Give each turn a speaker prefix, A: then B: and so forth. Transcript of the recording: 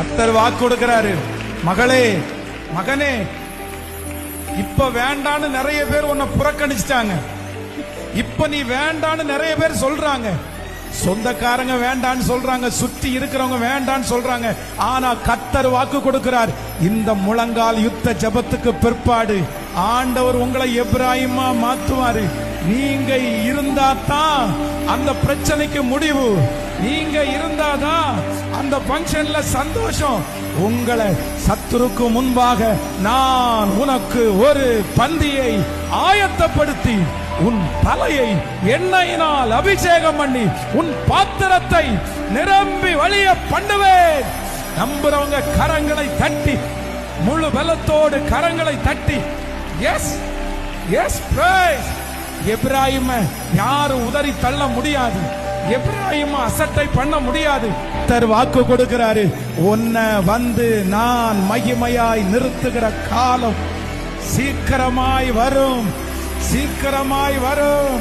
A: கர்த்தர் வாக்கு கொடுக்கிறாரு, மகளே மகனே, இப்ப வேண்டான்னு நிறைய பேர் உன்னை புறக்கணிச்சிட்டாங்க. இப்ப நீ வேண்டான்னு நிறைய பேர் சொல்றாங்க. சொந்தக்காரங்க வேண்டான்னு சொல்றாங்க, சுற்றி இருக்கிறவங்க வேண்டான்னு சொல்றாங்க. ஆனா கர்த்தர் வாக்கு கொடுக்கிறார், இந்த முழங்கால் யுத்த ஜெபத்துக்கு பிற்பாடு ஆண்டவர் உங்களை எப்ராயிமா மாத்துவாரு. நீங்க இருந்தா தான் அந்த பிரச்சனைக்கு முடிவு. நீங்க இருந்தாதான் அந்த பங்கன்ல சந்தோஷம். உங்களை சத்துருக்கு முன்பாக நான் உனக்கு ஒரு பந்தியை ஆயத்தப்படுத்தி உன் தலையை எண்ணெயினால் அபிஷேகம் பண்ணி உன் பாத்திரத்தை நிரம்பி வழிய பண்ணுவேன். நம்புறவங்க கரங்களை தட்டி, முழு பலத்தோடு கரங்களை தட்டி எஸ் எஸ் பிரைஸ். எப்ராயிம யாரும் உதறி தள்ள முடியாது, எப்ராயிம அசட்டை பண்ண முடியாது. கர்த்தர் வாக்கு கொடுக்கிறாரு, உன்னை வந்து நான் மகிமையாய் நிறுத்துகிற காலம் சீக்கிரமாய் வரும், சீக்கிரமாய் வரும்.